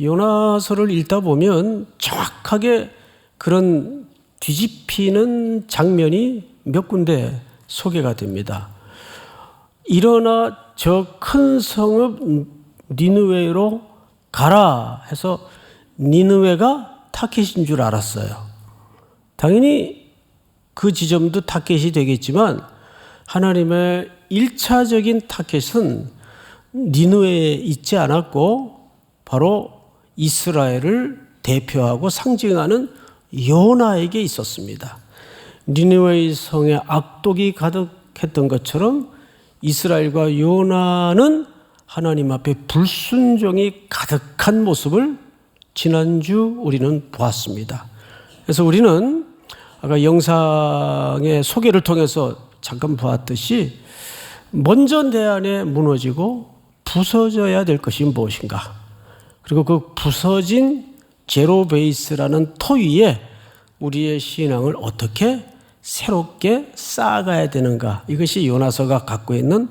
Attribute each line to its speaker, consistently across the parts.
Speaker 1: 요나서를 읽다 보면 정확하게 그런 뒤집히는 장면이 몇 군데 소개가 됩니다. 일어나 저 큰 성읍 니느웨로 가라 해서 니느웨가 타켓인 줄 알았어요. 당연히 그 지점도 타켓이 되겠지만 하나님의 1차적인 타켓은 니느웨에 있지 않았고 바로 이스라엘을 대표하고 상징하는 요나에게 있었습니다. 니느웨 성에 악독이 가득했던 것처럼 이스라엘과 요나는 하나님 앞에 불순종이 가득한 모습을 지난주 우리는 보았습니다. 그래서 우리는 아까 영상의 소개를 통해서 잠깐 보았듯이 먼저 내 안에 무너지고 부서져야 될 것이 무엇인가, 그리고 그 부서진 제로 베이스라는 토 위에 우리의 신앙을 어떻게 새롭게 쌓아가야 되는가, 이것이 요나서가 갖고 있는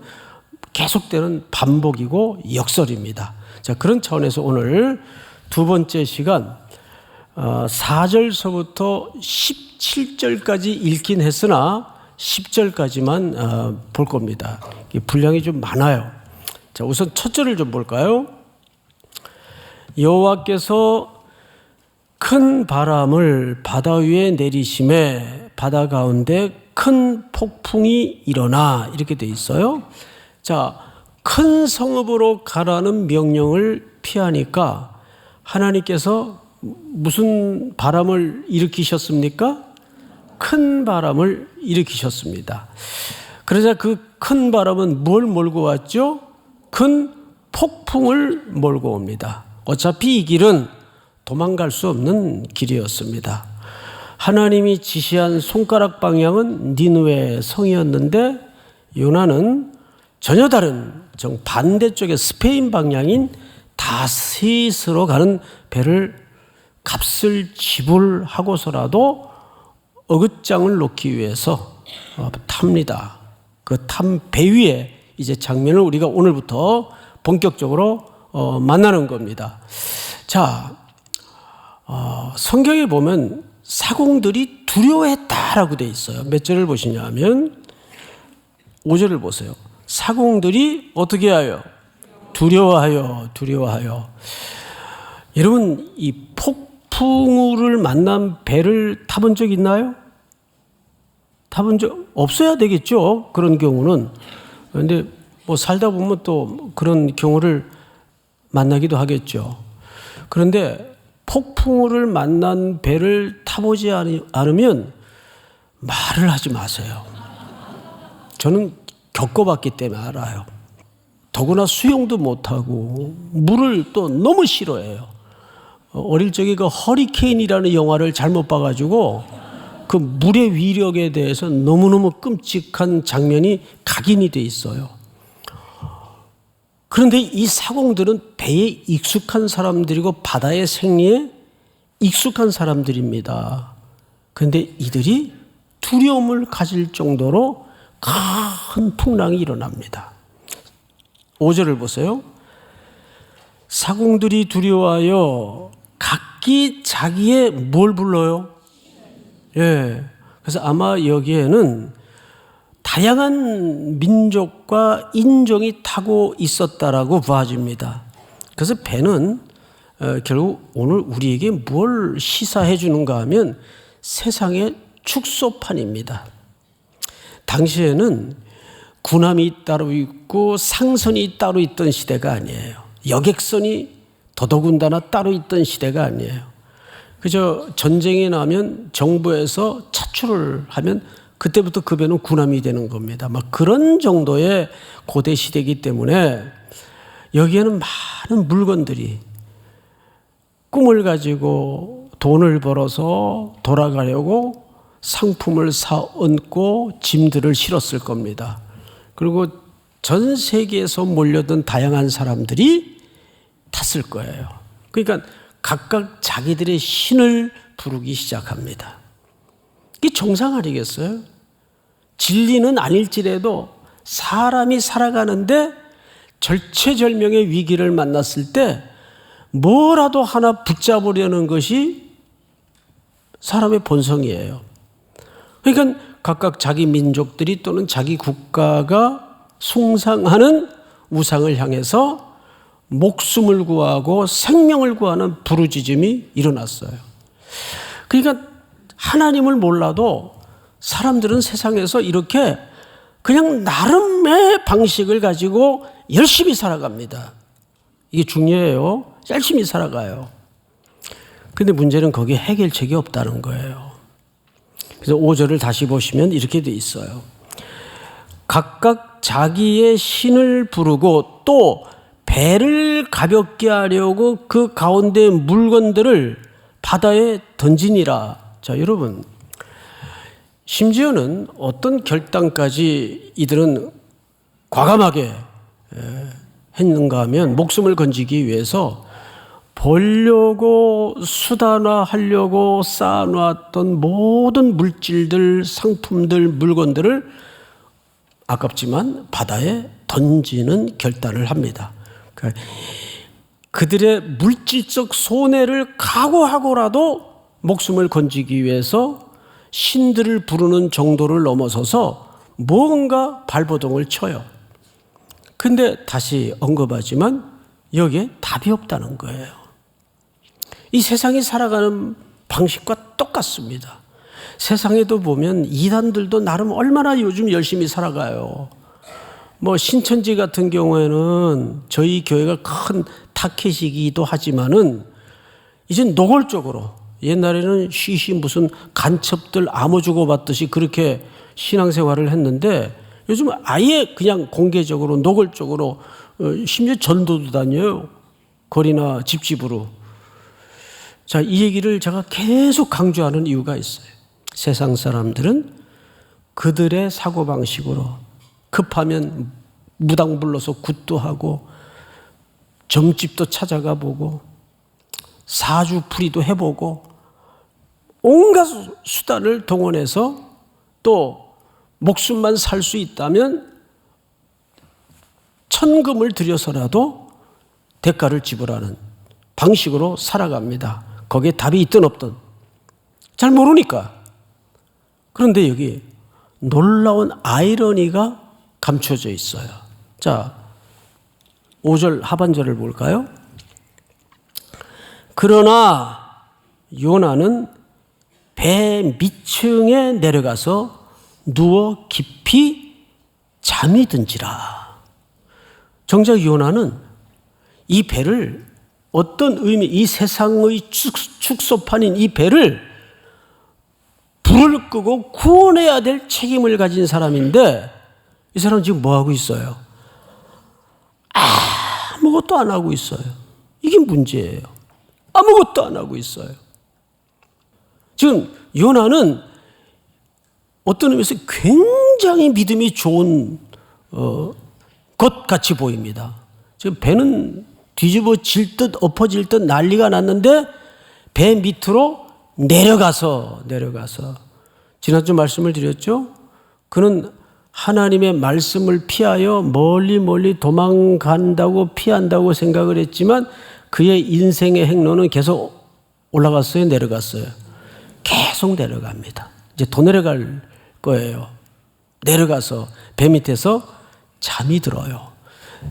Speaker 1: 계속되는 반복이고 역설입니다. 자, 그런 차원에서 오늘 두 번째 시간 4절서부터 17절까지 읽긴 했으나 10절까지만 볼 겁니다. 분량이 좀 많아요. 자, 우선 첫 절을 좀 볼까요? 여호와께서 큰 바람을 바다 위에 내리심에 바다 가운데 큰 폭풍이 일어나, 이렇게 돼 있어요. 자, 큰 성읍으로 가라는 명령을 피하니까 하나님께서 무슨 바람을 일으키셨습니까? 큰 바람을 일으키셨습니다. 그러자 그 큰 바람은 뭘 몰고 왔죠? 큰 폭풍을 몰고 옵니다. 어차피 이 길은 도망갈 수 없는 길이었습니다. 하나님이 지시한 손가락 방향은 니느웨 성이었는데 요나는 전혀 다른 정반대쪽의 스페인 방향인 다시스로 가는 배를 값을 지불하고서라도 어긋장을 놓기 위해서 탑니다. 그 탄 배 위에 이제 장면을 우리가 오늘부터 본격적으로 만나는 겁니다. 자, 성경에 보면 사공들이 두려워했다라고 돼 있어요. 몇 절을 보시냐면 5절을 보세요. 사공들이 어떻게 하여? 두려워하여. 여러분, 이 폭풍우를 만난 배를 타본 적 있나요? 타본 적 없어야 되겠죠, 그런 경우는. 그런데 뭐 살다 보면 또 그런 경우를 만나기도 하겠죠. 그런데 폭풍우를 만난 배를 타보지 않으면 말을 하지 마세요. 저는 겪어봤기 때문에 알아요. 더구나 수영도 못하고 물을 또 너무 싫어해요. 어릴 적에 그 허리케인이라는 영화를 잘못 봐가지고 그 물의 위력에 대해서 너무너무 끔찍한 장면이 각인이 돼 있어요. 그런데 이 사공들은 배에 익숙한 사람들이고 바다의 생리에 익숙한 사람들입니다. 그런데 이들이 두려움을 가질 정도로 큰 풍랑이 일어납니다. 5절을 보세요. 사공들이 두려워하여 각기 자기의 뭘 불러요? 예. 그래서 아마 여기에는 다양한 민족과 인종이 타고 있었다라고 봐집니다. 그래서 배는 결국 오늘 우리에게 뭘 시사해 주는가 하면 세상의 축소판입니다. 당시에는 군함이 따로 있고 상선이 따로 있던 시대가 아니에요. 여객선이 더더군다나 따로 있던 시대가 아니에요. 그저 전쟁이 나면 정부에서 차출을 하면 그때부터 그 배는 군함이 되는 겁니다. 막 그런 정도의 고대 시대이기 때문에 여기에는 많은 물건들이 꿈을 가지고 돈을 벌어서 돌아가려고 상품을 사얹고 짐들을 실었을 겁니다. 그리고 전 세계에서 몰려든 다양한 사람들이 탔을 거예요. 그러니까 각각 자기들의 신을 부르기 시작합니다. 이게 정상 아니겠어요? 진리는 아닐지라도 사람이 살아가는데 절체절명의 위기를 만났을 때 뭐라도 하나 붙잡으려는 것이 사람의 본성이에요. 그러니까 각각 자기 민족들이 또는 자기 국가가 숭상하는 우상을 향해서 목숨을 구하고 생명을 구하는 부르짖음이 일어났어요. 그러니까 하나님을 몰라도 사람들은 세상에서 이렇게 그냥 나름의 방식을 가지고 열심히 살아갑니다. 이게 중요해요. 열심히 살아가요. 근데 문제는 거기에 해결책이 없다는 거예요. 그래서 5절을 다시 보시면 이렇게 돼 있어요. 각각 자기의 신을 부르고 또 배를 가볍게 하려고 그 가운데 물건들을 바다에 던지니라. 자, 여러분, 심지어는 어떤 결단까지 이들은 과감하게 했는가 하면 목숨을 건지기 위해서 벌려고 수단화하려고 쌓아놓았던 모든 물질들, 상품들, 물건들을 아깝지만 바다에 던지는 결단을 합니다. 그들의 물질적 손해를 각오하고라도 목숨을 건지기 위해서 신들을 부르는 정도를 넘어서서 뭔가 발버둥을 쳐요. 근데 다시 언급하지만 여기에 답이 없다는 거예요. 이 세상이 살아가는 방식과 똑같습니다. 세상에도 보면 이단들도 나름 얼마나 요즘 열심히 살아가요. 뭐 신천지 같은 경우에는 저희 교회가 큰 타켓이기도 하지만은 이제 노골적으로, 옛날에는 쉬쉬 무슨 간첩들 암호 주고받듯이 그렇게 신앙생활을 했는데 요즘 아예 그냥 공개적으로 노골적으로 심지어 전도도 다녀요. 거리나 집집으로. 자, 이 얘기를 제가 계속 강조하는 이유가 있어요. 세상 사람들은 그들의 사고방식으로 급하면 무당 불러서 굿도 하고 점집도 찾아가 보고 사주풀이도 해보고 온갖 수단을 동원해서 또 목숨만 살 수 있다면 천금을 들여서라도 대가를 지불하는 방식으로 살아갑니다. 거기에 답이 있든 없든 잘 모르니까. 그런데 여기 놀라운 아이러니가 감춰져 있어요. 자, 5절 하반절을 볼까요? 그러나 요나는 배 밑층에 내려가서 누워 깊이 잠이 든지라. 정작 요나는 이 배를 어떤 의미, 이 세상의 축소판인 이 배를 불을 끄고 구원해야 될 책임을 가진 사람인데 이 사람은 지금 뭐 하고 있어요? 아무것도 안 하고 있어요. 이게 문제예요. 아무것도 안 하고 있어요. 지금 요나는 어떤 의미에서 굉장히 믿음이 좋은 것 같이 보입니다. 지금 배는 뒤집어질 듯 엎어질 듯 난리가 났는데 배 밑으로 내려가서 지난주 말씀을 드렸죠. 그는 하나님의 말씀을 피하여 멀리 도망간다고 피한다고 생각을 했지만 그의 인생의 행로는 계속 올라갔어요, 내려갔어요? 계속 내려갑니다. 이제 더 내려갈 거예요. 내려가서 배 밑에서 잠이 들어요.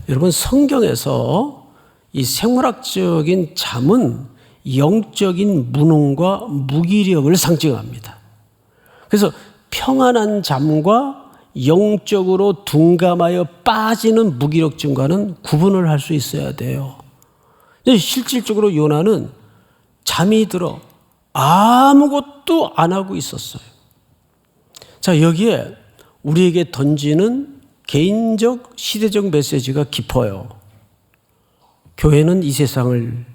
Speaker 1: 여러분, 성경에서 이 생물학적인 잠은 영적인 무능과 무기력을 상징합니다. 그래서 평안한 잠과 영적으로 둔감하여 빠지는 무기력증과는 구분을 할 수 있어야 돼요. 실질적으로 요나는 잠이 들어 아무것도 안 하고 있었어요. 자, 여기에 우리에게 던지는 개인적 시대적 메시지가 깊어요. 교회는 이 세상을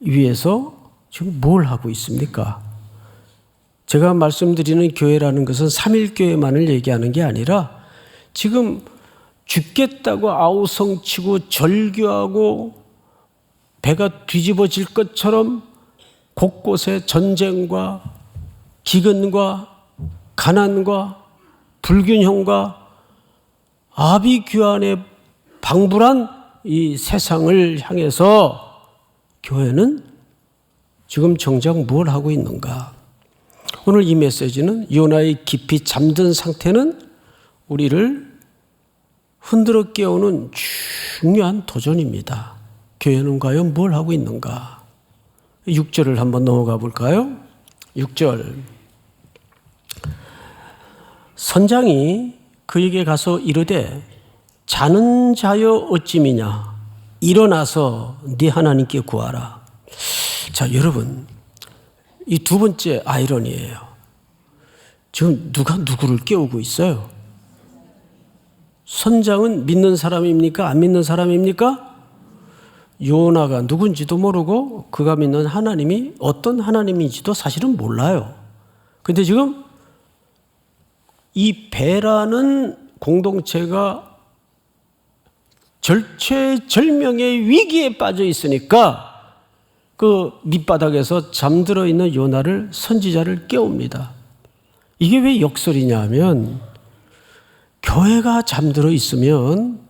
Speaker 1: 위해서 지금 뭘 하고 있습니까? 제가 말씀드리는 교회라는 것은 삼일교회만을 얘기하는 게 아니라 지금 죽겠다고 아우성치고 절규하고 배가 뒤집어질 것처럼 곳곳에 전쟁과 기근과 가난과 불균형과 아비규환에 방불한 이 세상을 향해서 교회는 지금 정작 뭘 하고 있는가? 오늘 이 메시지는 요나의 깊이 잠든 상태는 우리를 흔들어 깨우는 중요한 도전입니다. 교회는 과연 뭘 하고 있는가? 6절을 한번 넘어가 볼까요? 6절. 선장이 그에게 가서 이르되 자는 자여 어찌미냐 일어나서 네 하나님께 구하라. 자, 여러분, 이 두 번째 아이러니예요. 지금 누가 누구를 깨우고 있어요? 선장은 믿는 사람입니까? 안 믿는 사람입니까? 요나가 누군지도 모르고 그가 믿는 하나님이 어떤 하나님인지도 사실은 몰라요. 근데 지금 이 배라는 공동체가 절체절명의 위기에 빠져 있으니까 그 밑바닥에서 잠들어 있는 요나를 선지자를 깨웁니다. 이게 왜 역설이냐 하면 교회가 잠들어 있으면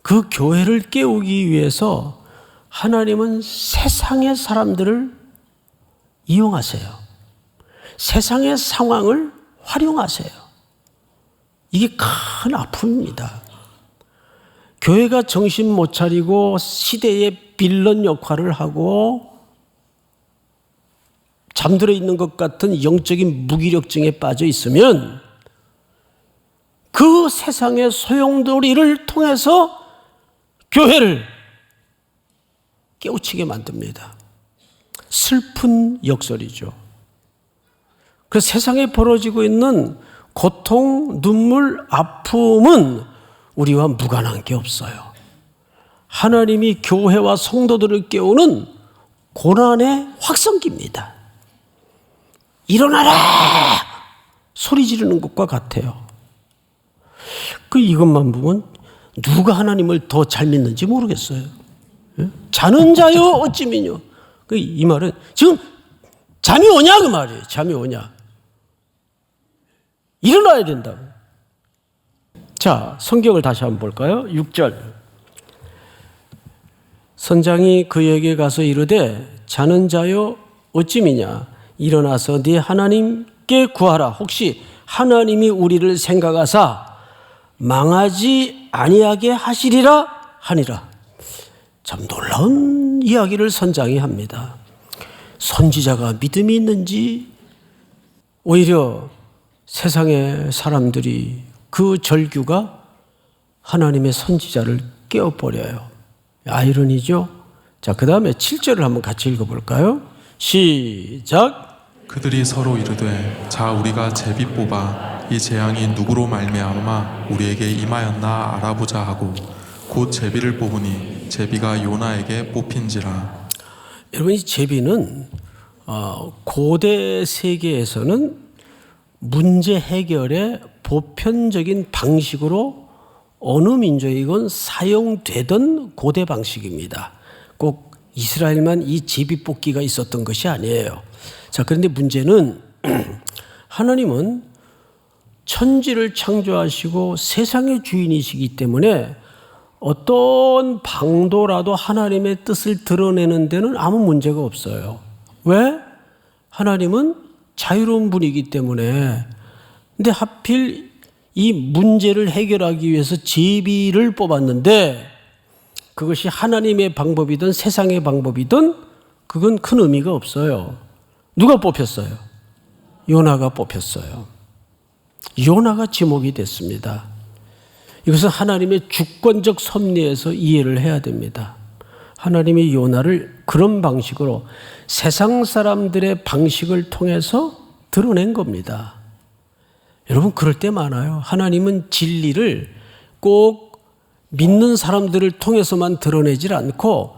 Speaker 1: 그 교회를 깨우기 위해서 하나님은 세상의 사람들을 이용하세요. 세상의 상황을 활용하세요. 이게 큰 아픔입니다. 교회가 정신 못 차리고 시대의 빌런 역할을 하고 잠들어 있는 것 같은 영적인 무기력증에 빠져 있으면 그 세상의 소용돌이를 통해서 교회를 깨우치게 만듭니다. 슬픈 역설이죠. 그 세상에 벌어지고 있는 고통, 눈물, 아픔은 우리와 무관한 게 없어요. 하나님이 교회와 성도들을 깨우는 고난의 확성기입니다. 일어나라! 소리 지르는 것과 같아요. 이것만 보면 누가 하나님을 더 잘 믿는지 모르겠어요. 자는 자요 어찌미뇨. 이 말은 지금 잠이 오냐 그 말이에요. 잠이 오냐. 일어나야 된다고. 자, 성경을 다시 한번 볼까요? 6절. 선장이 그에게 가서 이르되 자는 자요 어찌미냐 일어나서 네 하나님께 구하라. 혹시 하나님이 우리를 생각하사 망하지 아니하게 하시리라 하니라. 참 놀라운 이야기를 선장이 합니다. 선지자가 믿음이 있는지 오히려 세상의 사람들이 그 절규가 하나님의 선지자를 깨워버려요. 아이러니죠? 자, 그 다음에 7절을 한번 같이 읽어볼까요? 시작.
Speaker 2: 그들이 서로 이르되 자 우리가 제비 뽑아 이 재앙이 누구로 말미암아 우리에게 임하였나 알아보자 하고 곧 제비를 뽑으니 제비가 요나에게 뽑힌지라.
Speaker 1: 여러분, 이 제비는 고대 세계에서는 문제 해결의 보편적인 방식으로 어느 민족이건 사용되던 고대 방식입니다. 꼭 이스라엘만 이 제비 뽑기가 있었던 것이 아니에요. 자, 그런데 문제는 하나님은 천지를 창조하시고 세상의 주인이시기 때문에 어떤 방도라도 하나님의 뜻을 드러내는 데는 아무 문제가 없어요. 왜? 하나님은 자유로운 분이기 때문에. 근데 하필 이 문제를 해결하기 위해서 제비를 뽑았는데 그것이 하나님의 방법이든 세상의 방법이든 그건 큰 의미가 없어요. 누가 뽑혔어요? 요나가 뽑혔어요. 요나가 지목이 됐습니다. 이것은 하나님의 주권적 섭리에서 이해를 해야 됩니다. 하나님이 요나를 그런 방식으로 세상 사람들의 방식을 통해서 드러낸 겁니다. 여러분, 그럴 때 많아요. 하나님은 진리를 꼭 믿는 사람들을 통해서만 드러내질 않고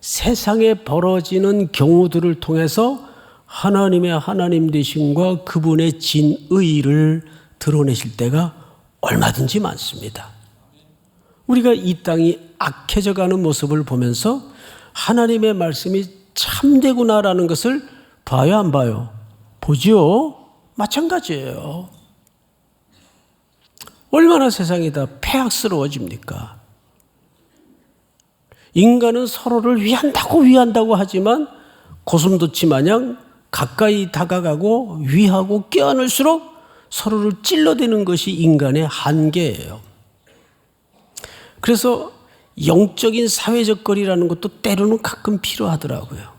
Speaker 1: 세상에 벌어지는 경우들을 통해서 하나님의 하나님 되심과 그분의 진의를 드러내실 때가 얼마든지 많습니다. 우리가 이 땅이 악해져가는 모습을 보면서 하나님의 말씀이 참되구나라는 것을 봐요, 안 봐요? 보죠? 마찬가지예요. 얼마나 세상이 다 폐악스러워집니까? 인간은 서로를 위한다고 하지만 고슴도치 마냥 가까이 다가가고 위하고 껴안을수록 서로를 찔러대는 것이 인간의 한계예요. 그래서 영적인 사회적 거리라는 것도 때로는 가끔 필요하더라고요.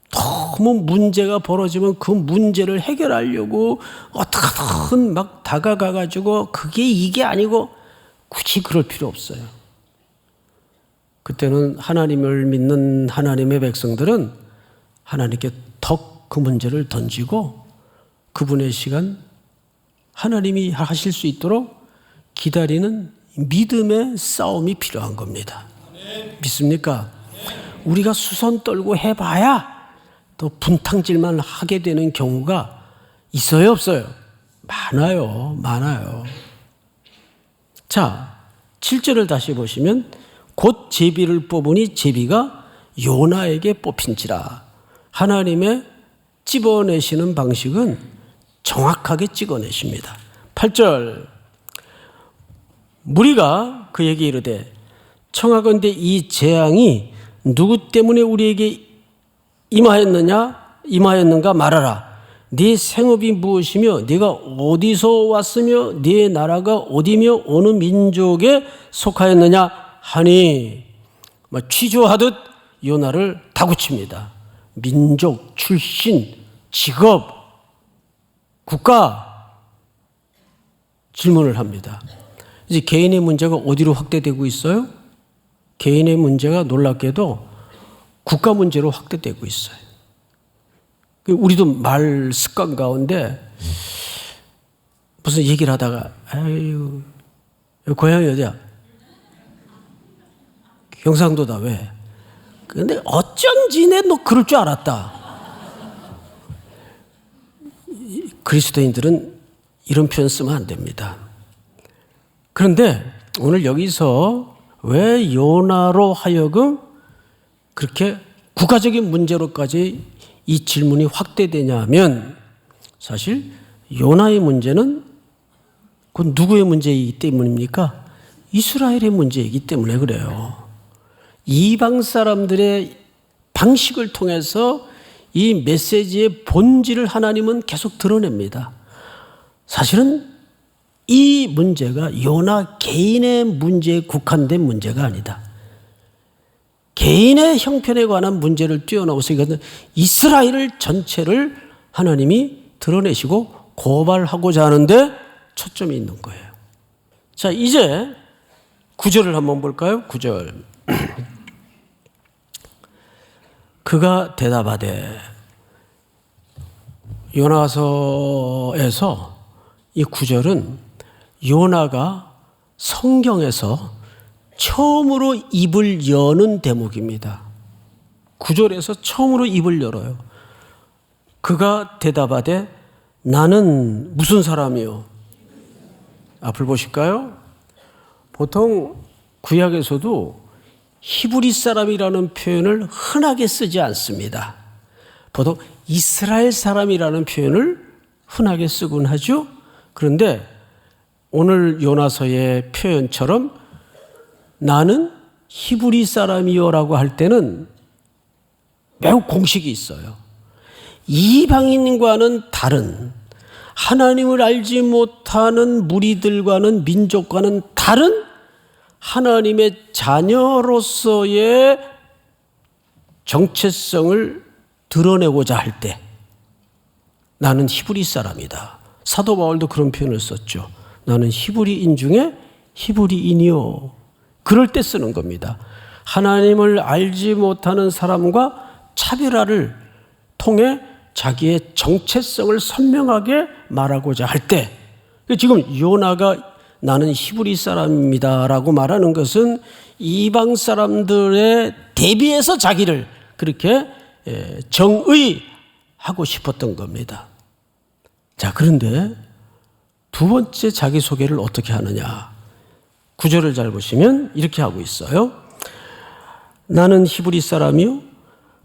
Speaker 1: 너무 문제가 벌어지면 그 문제를 해결하려고 어떻게든 막 다가가가지고 그게 이게 아니고 굳이 그럴 필요 없어요. 그때는 하나님을 믿는 하나님의 백성들은 하나님께 더 그 문제를 던지고 그분의 시간 하나님이 하실 수 있도록 기다리는 믿음의 싸움이 필요한 겁니다. 믿습니까? 우리가 수선 떨고 해봐야 또 분탕질만 하게 되는 경우가 있어요, 없어요? 많아요. 자, 7절을 다시 보시면 곧 제비를 뽑으니 제비가 요나에게 뽑힌지라. 하나님의 찝어내시는 방식은 정확하게 찍어내십니다. 8절 무리가 그에게 이르되 청하건대 이 재앙이 누구 때문에 우리에게 임하였는가 말하라. 네 생업이 무엇이며 네가 어디서 왔으며 네 나라가 어디며 어느 민족에 속하였느냐 하니 취조하듯 요나를 다그칩니다. 민족, 출신, 직업, 국가 질문을 합니다. 이제 개인의 문제가 어디로 확대되고 있어요? 개인의 문제가 놀랍게도 국가 문제로 확대되고 있어요. 우리도 말 습관 가운데 무슨 얘기를 하다가 아유 고향이 어디야? 경상도다. 왜? 근데 어쩐지 너 그럴 줄 알았다. 그리스도인들은 이런 표현 쓰면 안 됩니다. 그런데 오늘 여기서 왜 요나로 하여금 그렇게 국가적인 문제로까지 이 질문이 확대되냐 하면 사실 요나의 문제는 그건 누구의 문제이기 때문입니까? 이스라엘의 문제이기 때문에 그래요. 이방 사람들의 방식을 통해서 이 메시지의 본질을 하나님은 계속 드러냅니다. 사실은 이 문제가 요나 개인의 문제에 국한된 문제가 아니다. 개인의 형편에 관한 문제를 뛰어넘어서 이것은 이스라엘 전체를 하나님이 드러내시고 고발하고자 하는데 초점이 있는 거예요. 자, 이제 9절을 한번 볼까요? 9절. 그가 대답하되 요나서에서 이 9절은 요나가 성경에서 처음으로 입을 여는 대목입니다. 9절에서 처음으로 입을 열어요. 그가 대답하되 나는 무슨 사람이요? 앞을 보실까요? 보통 구약에서도 히브리 사람이라는 표현을 흔하게 쓰지 않습니다. 보통 이스라엘 사람이라는 표현을 흔하게 쓰곤 하죠. 그런데 오늘 요나서의 표현처럼 나는 히브리 사람이요라고 할 때는 매우 공식이 있어요. 이방인과는 다른, 하나님을 알지 못하는 무리들과는, 민족과는 다른 하나님의 자녀로서의 정체성을 드러내고자 할 때 나는 히브리 사람이다. 사도 바울도 그런 표현을 썼죠. 나는 히브리인 중에 히브리인이요. 그럴 때 쓰는 겁니다. 하나님을 알지 못하는 사람과 차별화를 통해 자기의 정체성을 선명하게 말하고자 할 때, 지금 요나가 나는 히브리 사람입니다라고 말하는 것은 이방 사람들에 대비해서 자기를 그렇게 정의하고 싶었던 겁니다. 자, 그런데 두 번째 자기소개를 어떻게 하느냐. 9절을 잘 보시면 이렇게 하고 있어요. 나는 히브리 사람이요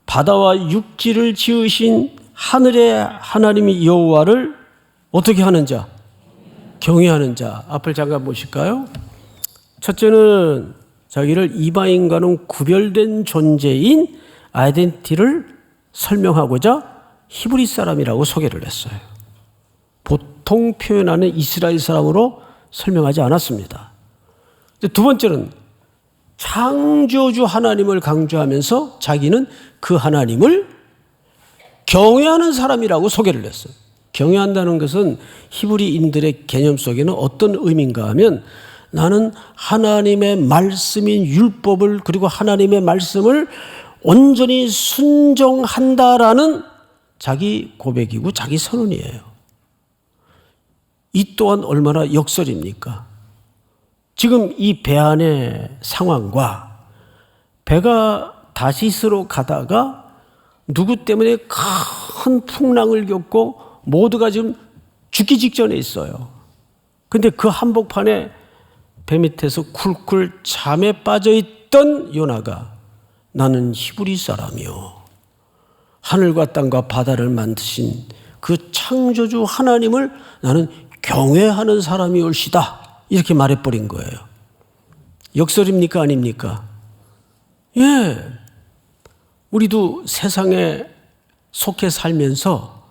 Speaker 1: 바다와 육지를 지으신 하늘의 하나님이 여호와를 어떻게 하는 자? 경외하는 자. 앞을 잠깐 보실까요? 첫째는 자기를 이방인과는 구별된 존재인 아이덴티티를 설명하고자 히브리 사람이라고 소개를 했어요. 보통 표현하는 이스라엘 사람으로 설명하지 않았습니다. 두 번째는 창조주 하나님을 강조하면서 자기는 그 하나님을 경외하는 사람이라고 소개를 했어요. 경외한다는 것은 히브리인들의 개념 속에는 어떤 의미인가 하면 나는 하나님의 말씀인 율법을 그리고 하나님의 말씀을 온전히 순종한다라는 자기 고백이고 자기 선언이에요. 이 또한 얼마나 역설입니까? 지금 이 배 안의 상황과 배가 다시스로 가다가 누구 때문에 큰 풍랑을 겪고 모두가 지금 죽기 직전에 있어요. 근데 그 한복판에 배 밑에서 쿨쿨 잠에 빠져있던 요나가 나는 히브리 사람이요. 하늘과 땅과 바다를 만드신 그 창조주 하나님을 나는 경외하는 사람이 올시다. 이렇게 말해버린 거예요. 역설입니까? 아닙니까? 예. 우리도 세상에 속해 살면서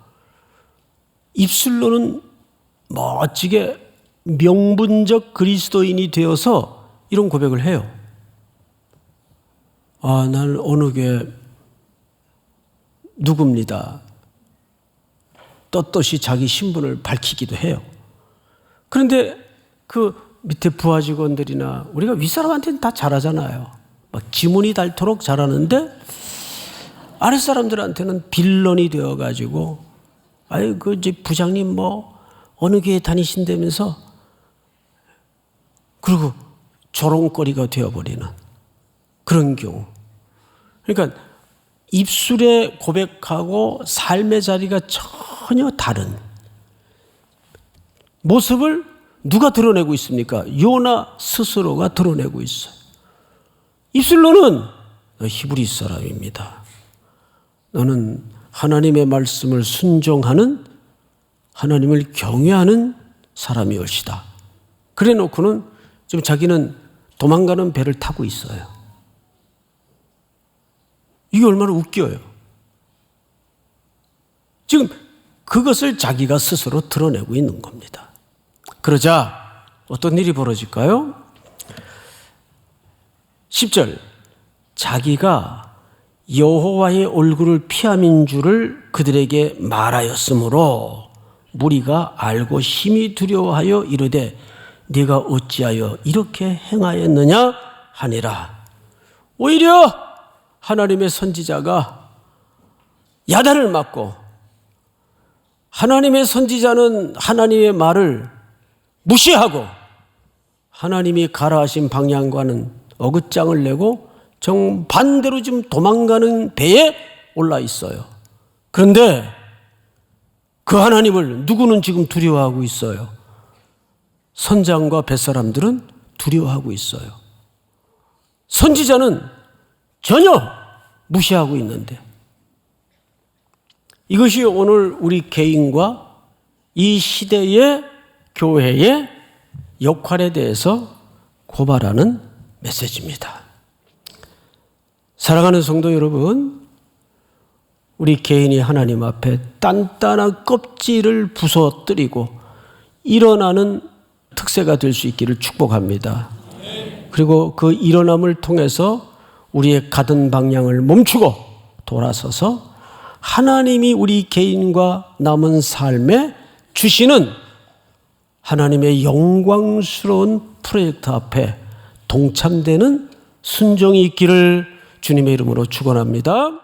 Speaker 1: 입술로는 멋지게 명분적 그리스도인이 되어서 이런 고백을 해요. 아, 나는 어느 교회 누굽니다. 떳떳이 자기 신분을 밝히기도 해요. 그런데 그 밑에 부하 직원들이나 우리가 윗사람한테는 다 잘하잖아요. 막 지문이 닳도록 잘하는데 아랫사람들한테는 빌런이 되어가지고 아유 그 이제 부장님 뭐 어느 교회 다니신다면서 그리고 조롱거리가 되어버리는 그런 경우. 그러니까 입술에 고백하고 삶의 자리가 전혀 다른 모습을 누가 드러내고 있습니까? 요나 스스로가 드러내고 있어요. 입술로는 히브리 사람입니다. 너는 하나님의 말씀을 순종하는 하나님을 경외하는 사람이 올시다. 그래 놓고는 지금 자기는 도망가는 배를 타고 있어요. 이게 얼마나 웃겨요. 지금 그것을 자기가 스스로 드러내고 있는 겁니다. 그러자 어떤 일이 벌어질까요? 10절 자기가 여호와의 얼굴을 피함인 줄을 그들에게 말하였으므로 무리가 알고 심히 두려워하여 이르되 네가 어찌하여 이렇게 행하였느냐 하니라. 오히려 하나님의 선지자가 야단을 맞고 하나님의 선지자는 하나님의 말을 무시하고 하나님이 가라 하신 방향과는 어긋장을 내고 정반대로 지금 도망가는 배에 올라 있어요. 그런데 그 하나님을 누구는 지금 두려워하고 있어요. 선장과 뱃사람들은 두려워하고 있어요. 선지자는 전혀 무시하고 있는데 이것이 오늘 우리 개인과 이 시대의 교회의 역할에 대해서 고발하는 메시지입니다. 사랑하는 성도 여러분, 우리 개인이 하나님 앞에 단단한 껍질을 부서뜨리고 일어나는 특세가 될 수 있기를 축복합니다. 그리고 그 일어남을 통해서 우리의 가던 방향을 멈추고 돌아서서 하나님이 우리 개인과 남은 삶에 주시는 하나님의 영광스러운 프로젝트 앞에 동참되는 순종이 있기를 주님의 이름으로 축원합니다.